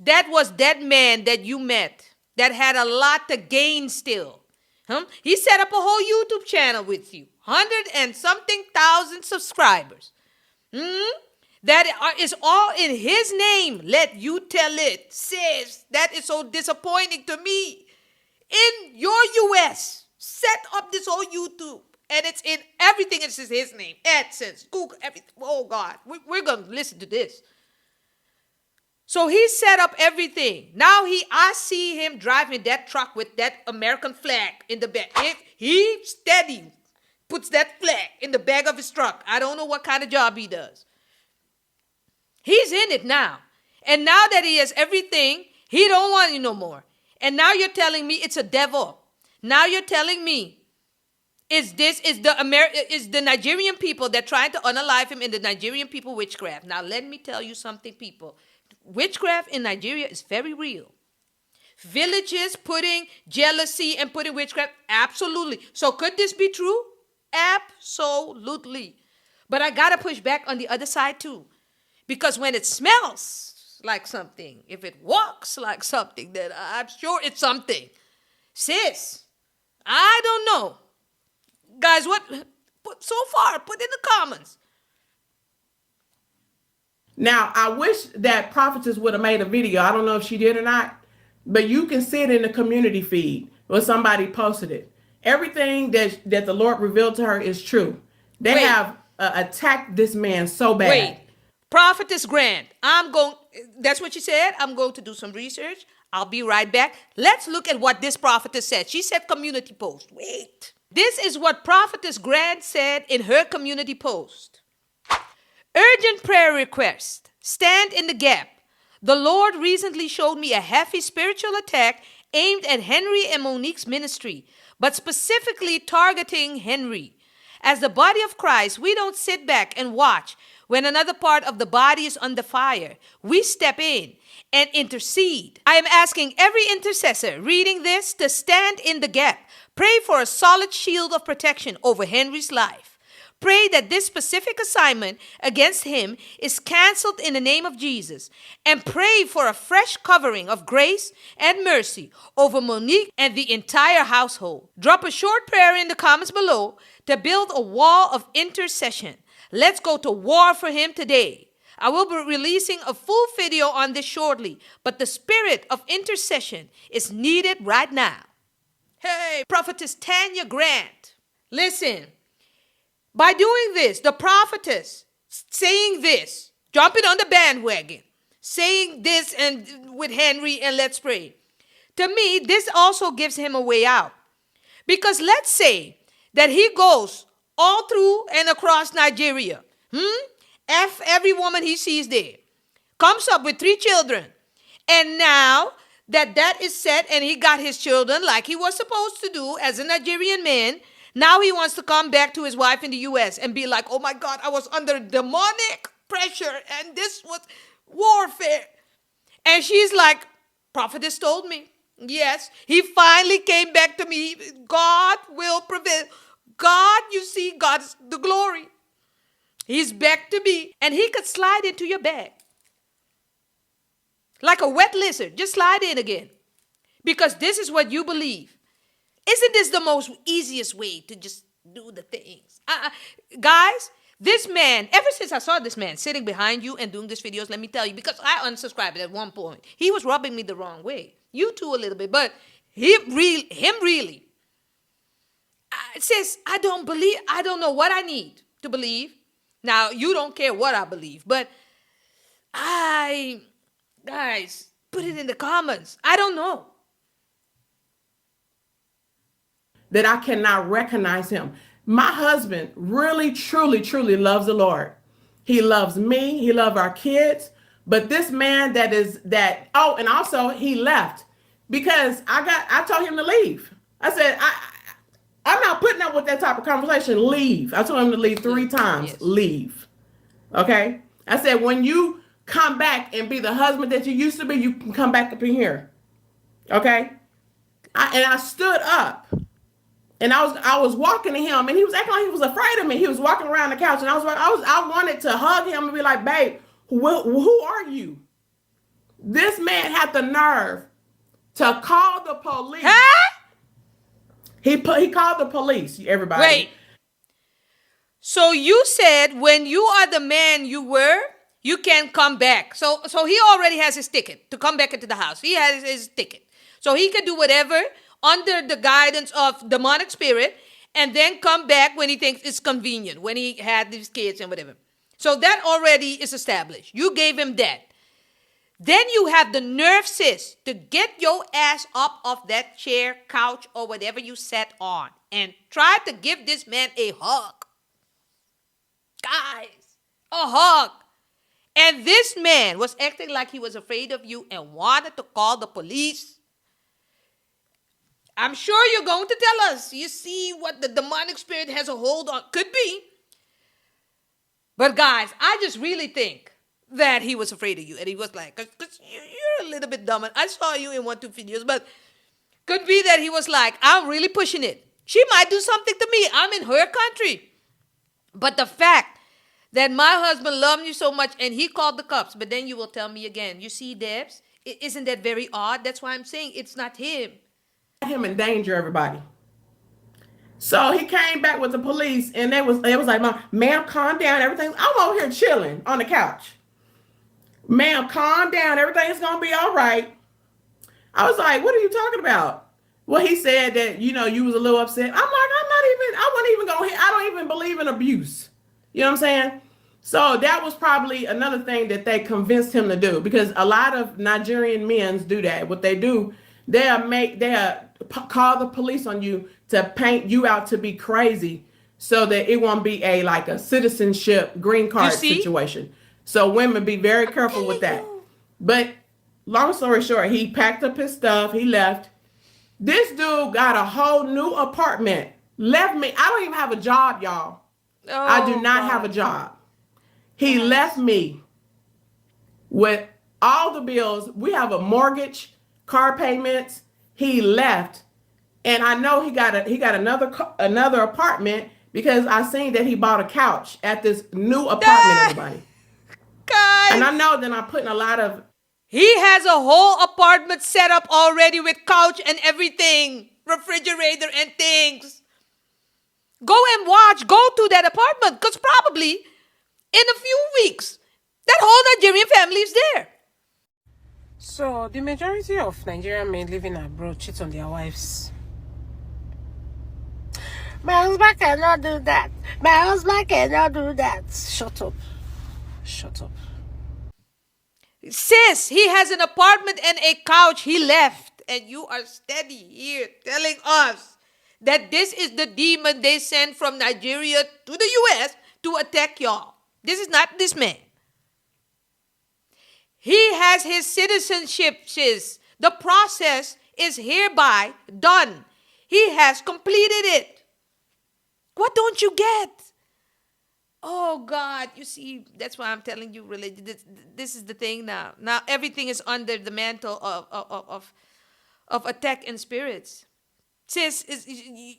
That was that man that you met that had a lot to gain still. He set up a whole YouTube channel with you, 100 and something thousand subscribers. That is all in his name. Let you tell it, sis. That is so disappointing to me. In your US, set up this whole YouTube, and it's in everything. It's his name, AdSense, Google, everything. Oh God, we're gonna listen to this. So he set up everything. Now I see him driving that truck with that American flag in the back. He steady puts that flag in the back of his truck. I don't know what kind of job he does. He's in it now. And now that he has everything, he don't want you no more. And now you're telling me it's a devil. Now you're telling me is the Nigerian people that trying to unalive him, and the Nigerian people witchcraft. Now let me tell you something, people. Witchcraft in Nigeria is very real. Villages putting jealousy and putting witchcraft, absolutely. So could this be true? Absolutely. But I gotta push back on the other side too. Because when it smells like something, if it walks like something, then I'm sure it's something. Sis, I don't know. Guys, so far, put in the comments. Now, I wish that Prophetess would have made a video. I don't know if she did or not, but you can see it in the community feed where somebody posted it. Everything that the Lord revealed to her is true. They have attacked this man so bad. Wait. Prophetess Grant, that's what she said. I'm going to do some research. I'll be right back. Let's look at what this prophetess said. She said community post. Wait. This is what Prophetess Grant said in her community post. Urgent prayer request. Stand in the gap. The Lord recently showed me a heavy spiritual attack aimed at Henry and Monique's ministry, but specifically targeting Henry. As the body of Christ, we don't sit back and watch when another part of the body is under fire. We step in and intercede. I am asking every intercessor reading this to stand in the gap. Pray for a solid shield of protection over Henry's life. Pray that this specific assignment against him is canceled in the name of Jesus. And pray for a fresh covering of grace and mercy over Monique and the entire household. Drop a short prayer in the comments below to build a wall of intercession. Let's go to war for him today. I will be releasing a full video on this shortly, but the spirit of intercession is needed right now. Hey, Prophetess Tanya Grant, listen. By doing this, the prophetess saying this, jumping on the bandwagon, saying this and with Henry and let's pray. To me, this also gives him a way out. Because let's say that he goes all through and across Nigeria. F every woman he sees there. Comes up with 3 children. And now that is set and he got his children like he was supposed to do as a Nigerian man. Now he wants to come back to his wife in the U.S. and be like, oh my God, I was under demonic pressure and this was warfare. And she's like, prophetess told me. Yes, he finally came back to me. God will prevail. God, you see, God is the glory. He's back to me. And he could slide into your bag. Like a wet lizard. Just slide in again. Because this is what you believe. Isn't this the most easiest way to just do the things? Guys, this man, ever since I saw this man sitting behind you and doing these videos, let me tell you, because I unsubscribed at one point. He was rubbing me the wrong way. You too a little bit, but him really. Sis, I don't know what I need to believe. Now, you don't care what I believe, but guys, put it in the comments. I don't know. That I cannot recognize him. My husband really, truly, truly loves the Lord. He loves me. He loves our kids. But this man and also he left because I told him to leave. I said, I'm not putting up with that type of conversation. Leave. I told him to leave 3 times. Yes. Leave. Okay. I said, when you come back and be the husband that you used to be, you can come back up in here. Okay. I stood up. And I was walking to him, and he was acting like he was afraid of me. He was walking around the couch, and I wanted to hug him and be like, "Babe, who are you?" This man had the nerve to call the police. Huh? He called the police. Everybody. Wait. So you said when you are the man you were, you can come back. So he already has his ticket to come back into the house. He has his ticket, so he can do whatever under the guidance of demonic spirit, and then come back when he thinks it's convenient, when he had these kids and whatever. So that already is established. You gave him that. Then you have the nerve, sis, to get your ass up off that chair, couch, or whatever you sat on and try to give this man a hug. Guys, a hug. And this man was acting like he was afraid of you and wanted to call the police. I'm sure you're going to tell us. You see what the demonic spirit has a hold on. Could be. But guys, I just really think that he was afraid of you. And he was like, because you're a little bit dumb. I saw you in 1-2 videos. But could be that he was like, I'm really pushing it. She might do something to me. I'm in her country. But the fact that my husband loved you so much and he called the cops. But then you will tell me again, you see, Debs, isn't that very odd? That's why I'm saying it's not him. Him endanger everybody. So he came back with the police, and it was like, ma'am, calm down. Everything. I'm over here chilling on the couch. Ma'am, calm down. Everything's gonna be all right. I was like, what are you talking about? Well, he said that you was a little upset. I'm like, I don't even believe in abuse. You know what I'm saying? So that was probably another thing that they convinced him to do, because a lot of Nigerian men do that. What they do, they'll call the police on you to paint you out to be crazy so that it won't be a citizenship green card situation. So women, be very careful with that. But long story short, he packed up his stuff. He left. This dude got a whole new apartment. Left me. I don't even have a job, y'all. Oh, I do not have a job. He left me with all the bills. We have a mortgage, car payments. He left, and I know he got another apartment because I seen that he bought a couch at this new apartment. Everybody, guys, and I know that I'm putting a lot of. He has a whole apartment set up already with couch and everything, refrigerator and things. Go and watch. Go to that apartment, because probably in a few weeks that whole Nigerian family is there. So, the majority of Nigerian men living abroad cheat on their wives. My husband cannot do that. My husband cannot do that. Shut up. Shut up. Sis, he has an apartment and a couch. He left. And you are steady here telling us that this is the demon they sent from Nigeria to the U.S. to attack y'all. This is not this man. He has his citizenship, sis. The process is hereby done. He has completed it. What don't you get? Oh God, you see, that's why I'm telling you, religion. This is the thing now. Now everything is under the mantle of attack and spirits. Sis,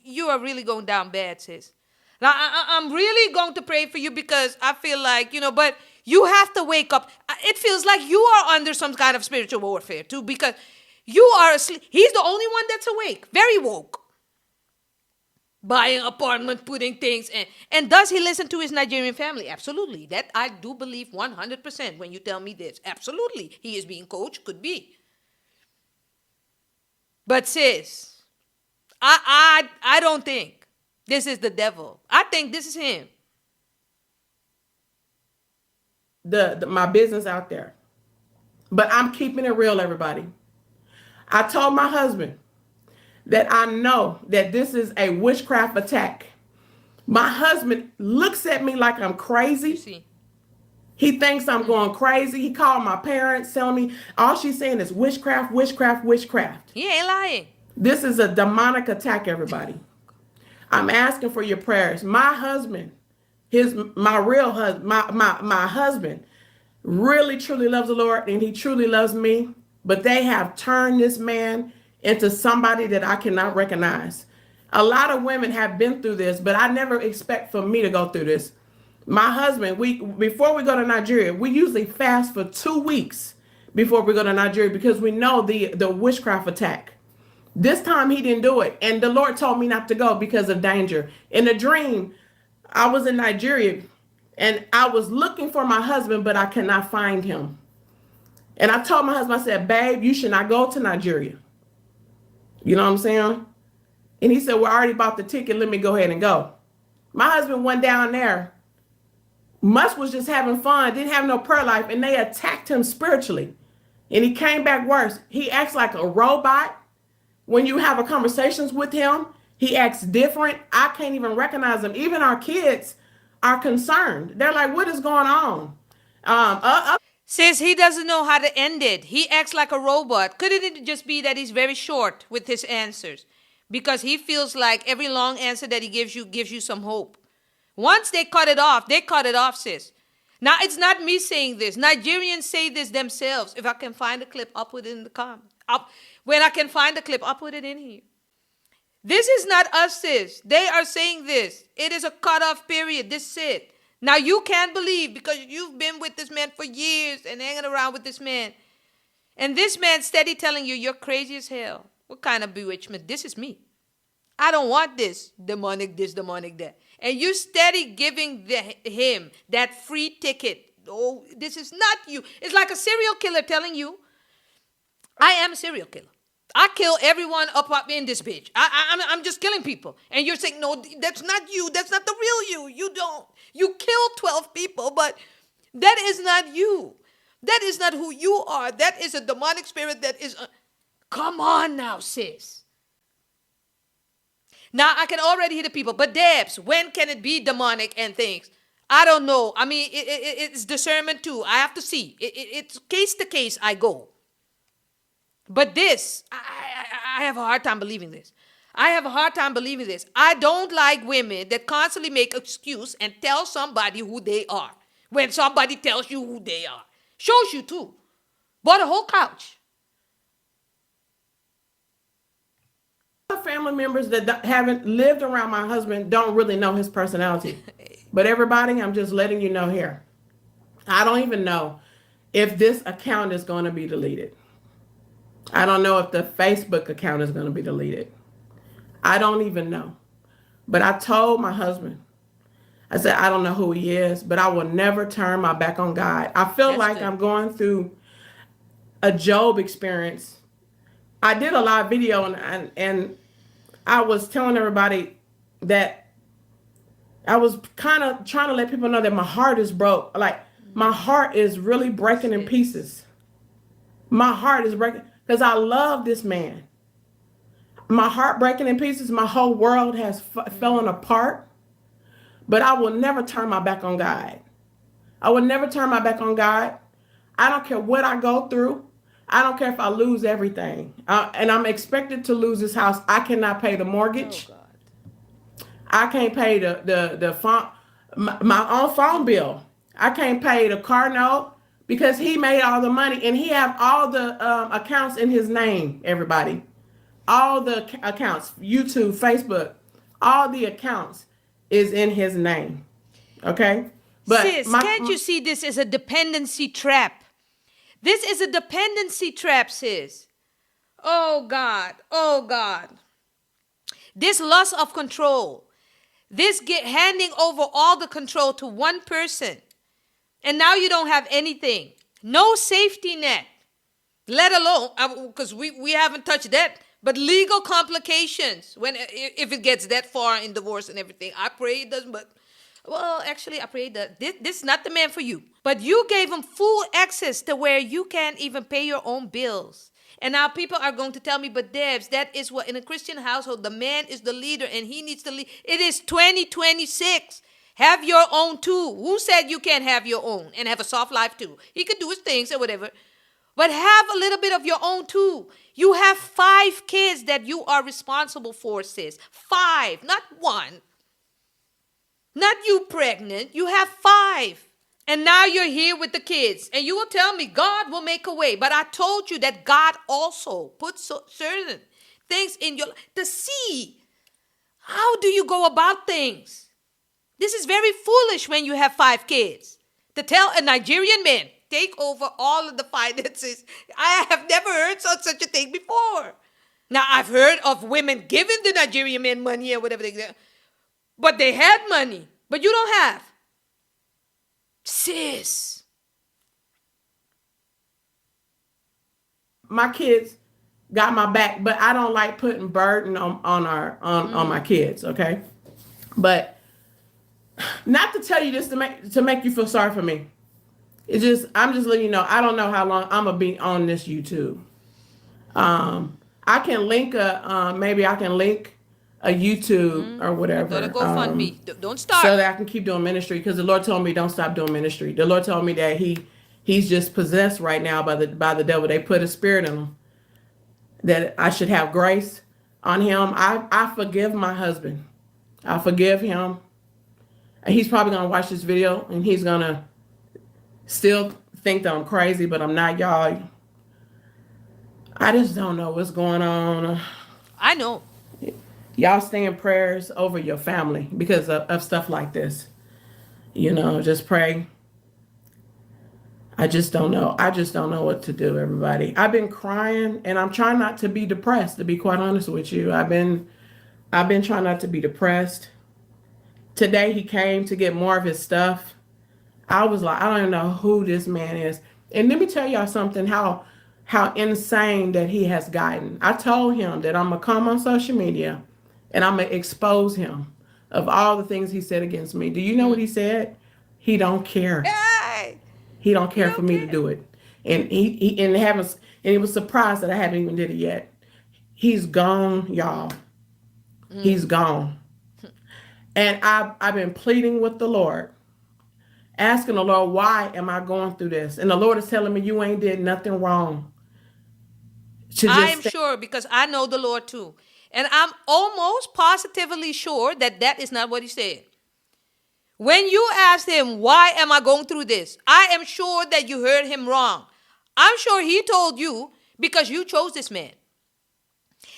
you are really going down bad, sis. Now I'm really going to pray for you because I feel like, but you have to wake up. It feels like you are under some kind of spiritual warfare too, because you are asleep. He's the only one that's awake, very woke. Buying apartment, putting things in. And does he listen to his Nigerian family? Absolutely. That I do believe 100% when you tell me this. Absolutely. He is being coached, could be. But sis, I don't think this is the devil. I think this is him. My business out there. But I'm keeping it real, everybody. I told my husband that I know that this is a witchcraft attack. My husband looks at me like I'm crazy. You see. He thinks I'm going crazy. He called my parents, telling me all she's saying is witchcraft, witchcraft, witchcraft. He ain't lying. This is a demonic attack, everybody. I'm asking for your prayers. My husband, my real husband, my husband really truly loves the Lord, and he truly loves me. But they have turned this man into somebody that I cannot recognize. A lot of women have been through this, but I never expect for me to go through this. My husband, before we go to Nigeria, we usually fast for 2 weeks before we go to Nigeria because we know the witchcraft attack. This time he didn't do it, and the Lord told me not to go because of danger. In a dream, I was in Nigeria, and I was looking for my husband, but I could not find him. And I told my husband, I said, babe, you should not go to Nigeria. You know what I'm saying? And he said, well, I already bought the ticket. Let me go ahead and go. My husband went down there. Musk was just having fun, didn't have no prayer life, and they attacked him spiritually. And he came back worse. He acts like a robot. When you have a conversations with him, he acts different. I can't even recognize him. Even our kids are concerned. They're like, what is going on? Says he doesn't know how to end it. He acts like a robot. Couldn't it just be that he's very short with his answers? Because he feels like every long answer that he gives you some hope. Once they cut it off, sis. Now, it's not me saying this. Nigerians say this themselves. If I can find a clip, I'll put it in the comments. When I can find a clip, I'll put it in here. This is not us, sis. They are saying this. It is a cutoff period. This is it. Now, you can't believe because you've been with this man for years and hanging around with this man. And this man steady telling you you're crazy as hell. What kind of bewitchment? This is me. I don't want this demonic, that. And you steady giving him that free ticket. Oh, this is not you. It's like a serial killer telling you, I am a serial killer. I kill everyone up in this bitch. I'm just killing people. And you're saying, no, that's not you. That's not the real you. You don't. You killed 12 people, but that is not you. That is not who you are. That is a demonic spirit that is... Come on now, sis. Now, I can already hear the people, but Debs, when can it be demonic and things? I don't know. I mean, it's discernment too. I have to see. It's case to case I go. But this, I have a hard time believing this. I don't like women that constantly make excuse and tell somebody who they are. When somebody tells you who they are. Shows you too. Bought a whole couch. Family members that haven't lived around my husband don't really know his personality. But everybody, I'm just letting you know here. I don't even know if this account is going to be deleted. I don't know if the Facebook account is going to be deleted. I don't even know. But I told my husband, I said, I don't know who he is, but I will never turn my back on God. I feel like I'm going through a Job experience. I did a live video and I was telling everybody that I was kind of trying to let people know that my heart is broke. Like my heart is really breaking in pieces. My heart is breaking because I love this man. My heart breaking in pieces. My whole world has fallen apart. But I will never turn my back on God. I will never turn my back on God. I don't care what I go through. I don't care if I lose everything. And I'm expected to lose this house. I cannot pay the mortgage. Oh God. I can't pay the phone, my own phone bill. I can't pay the car note because he made all the money and he have all the accounts in his name, everybody. All the accounts, YouTube, Facebook, all the accounts is in his name. Okay? But Sis, can't you see this as a dependency trap? This is a dependency trap, sis. Oh God. Oh God. This loss of control. This handing over all the control to one person. And now you don't have anything. No safety net. Let alone, because we haven't touched that, but legal complications if it gets that far in divorce and everything. I pray it doesn't, but, well, actually, I pray that this is not the man for you. But you gave him full access to where you can't even pay your own bills. And now people are going to tell me, but Debs, that is what in a Christian household, the man is the leader and he needs to lead. It is 2026. Have your own too. Who said you can't have your own and have a soft life too? He could do his things or whatever. But have a little bit of your own too. You have 5 kids that you are responsible for, sis. 5, not 1. Not you pregnant. You have 5. And now you're here with the kids. And you will tell me God will make a way. But I told you that God also puts certain things in your life to see. How do you go about things? This is very foolish when you have 5 kids. To tell a Nigerian man, take over all of the finances. I have never heard such a thing before. Now, I've heard of women giving the Nigerian men money or whatever they do. But they had money. But you don't have. Sis. My kids got my back, but I don't like putting burden on my kids, okay? But not to tell you this to make you feel sorry for me. I'm just letting you know, I don't know how long I'm gonna be on this YouTube. I can link maybe I can link a YouTube or whatever. Gotta go fund me. Don't start. So that I can keep doing ministry, because the Lord told me don't stop doing ministry. The Lord told me that he's just possessed right now by the devil. They put a spirit in him that I should have grace on him. I forgive my husband. I forgive him. And he's probably gonna watch this video and he's gonna still think that I'm crazy, but I'm not, y'all. I just don't know what's going on. I know. Y'all stay in prayers over your family because of stuff like this. You know, just pray. I just don't know. I just don't know what to do, everybody. I've been crying and I'm trying not to be depressed, to be quite honest with you. I've been trying not to be depressed. Today he came to get more of his stuff. I was like, I don't even know who this man is. And let me tell y'all something, how insane that he has gotten. I told him that I'm going to come on social media and I'm going to expose him of all the things he said against me. Do you know what he said? He don't care. Hey! He don't care for me to do it. And he was surprised that I haven't even did it yet. He's gone, y'all. He's gone. And I've been pleading with the Lord, asking the Lord, why am I going through this? And the Lord is telling me you ain't did nothing wrong. I'm sure, because I know the Lord too. And I'm almost positively sure that that is not what he said. When you asked him, why am I going through this? I am sure that you heard him wrong. I'm sure he told you because you chose this man.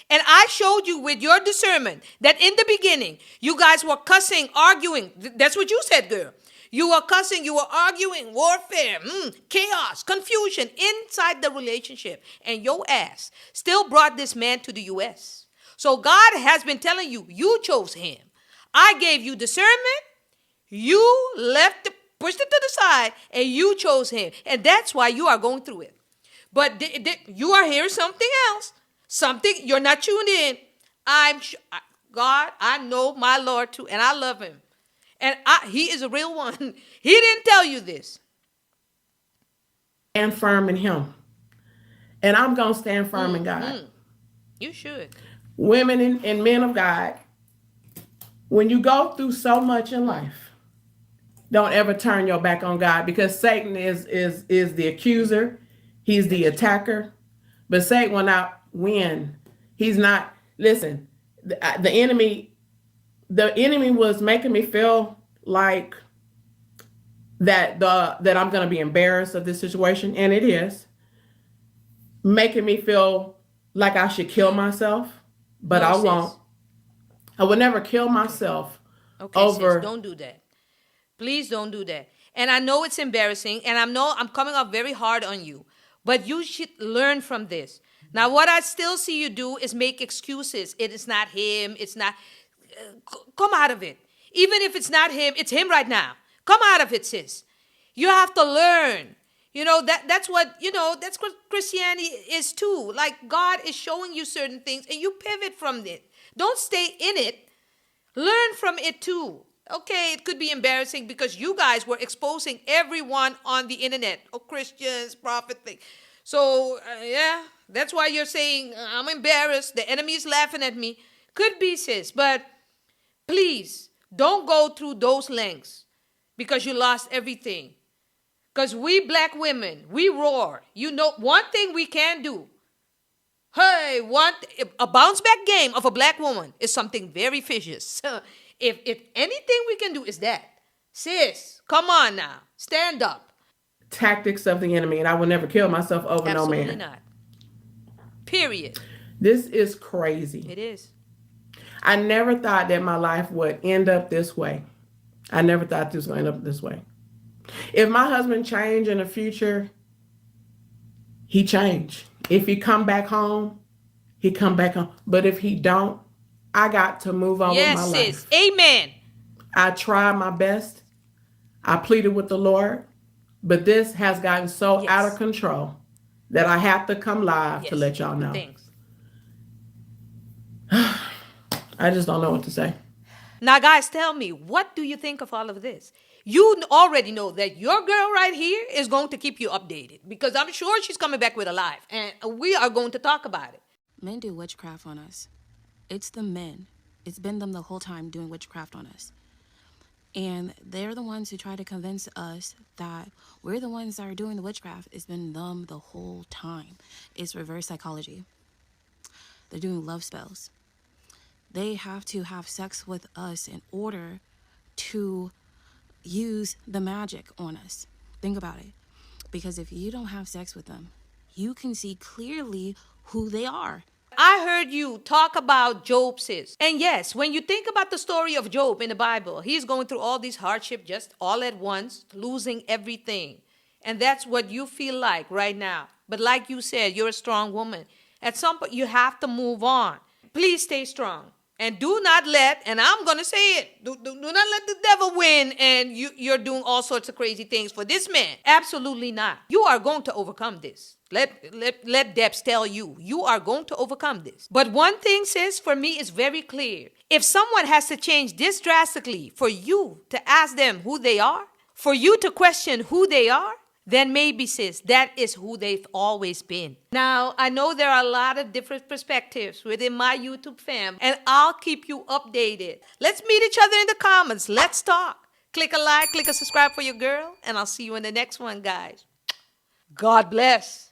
And I showed you with your discernment that in the beginning, you guys were cussing, arguing. That's what you said, girl. You were cussing, you were arguing, warfare, chaos, confusion inside the relationship. And your ass still brought this man to the U.S. So God has been telling you, you chose him. I gave you discernment. You pushed it to the side, and you chose him. And that's why you are going through it. But you are hearing something else. Something you're not tuned in. God, I know my Lord too, and I love him. And he is a real one. He didn't tell you this. Stand firm in him. And I'm going to stand firm in God. You should. Women and men of God, when you go through so much in life, don't ever turn your back on God, because Satan is the accuser. He's the attacker. But Satan will not win. He's not, listen, the enemy was making me feel like that I'm going to be embarrassed of this situation. And it is making me feel like I should kill myself, but No, I sis. won't. I would never kill myself over. Sis, don't do that. Please don't do that. And I know it's embarrassing, and I'm coming off very hard on you, but you should learn from this. Now, what I still see you do is make excuses. It is not him. It's not. Come out of it. Even if it's not him, it's him right now. Come out of it, sis. You have to learn. That's what Christianity is too. Like, God is showing you certain things and you pivot from it. Don't stay in it. Learn from it too. Okay, it could be embarrassing because you guys were exposing everyone on the internet. Oh, Christians, prophet thing. So, yeah, that's why you're saying, I'm embarrassed. The enemy is laughing at me. Could be, sis. But please, don't go through those lengths because you lost everything. Because we black women, we roar. One thing we can do. Hey, a bounce back game of a black woman is something very vicious. If anything we can do is that. Sis, come on now. Stand up. Tactics of the enemy, and I will never kill myself over Absolutely no man. not. Period. This is crazy. It is. I never thought that my life would end up this way. I never thought this would end up this way. If my husband changed in the future, he changed. If he come back home, he come back home. But if he don't, I got to move on with my life. Yes, sis. Amen. I tried my best. I pleaded with the Lord. But this has gotten so out of control that I have to come live to let y'all know. Thanks. I just don't know what to say. Now, guys, tell me, what do you think of all of this? You already know that your girl right here is going to keep you updated because I'm sure she's coming back with a live and we are going to talk about it. Men do witchcraft on us. It's the men. It's been them the whole time doing witchcraft on us. And they're the ones who try to convince us that we're the ones that are doing the witchcraft. It's been them the whole time. It's reverse psychology. They're doing love spells. They have to have sex with us in order to use the magic on us. Think about it. Because if you don't have sex with them, you can see clearly who they are. I heard you talk about Job, sis. And yes, when you think about the story of Job in the Bible, he's going through all these hardships just all at once, losing everything. And that's what you feel like right now. But like you said, you're a strong woman. At some point, you have to move on. Please stay strong. And do not let, and I'm going to say it, do not let the devil win and you're doing all sorts of crazy things for this man. Absolutely not. You are going to overcome this. Let Debs tell you, you are going to overcome this. But one thing, sis, for me is very clear. If someone has to change this drastically for you to ask them who they are, for you to question who they are, then maybe, sis, that is who they've always been. Now, I know there are a lot of different perspectives within my YouTube fam, and I'll keep you updated. Let's meet each other in the comments. Let's talk. Click a like, click a subscribe for your girl, and I'll see you in the next one, guys. God bless.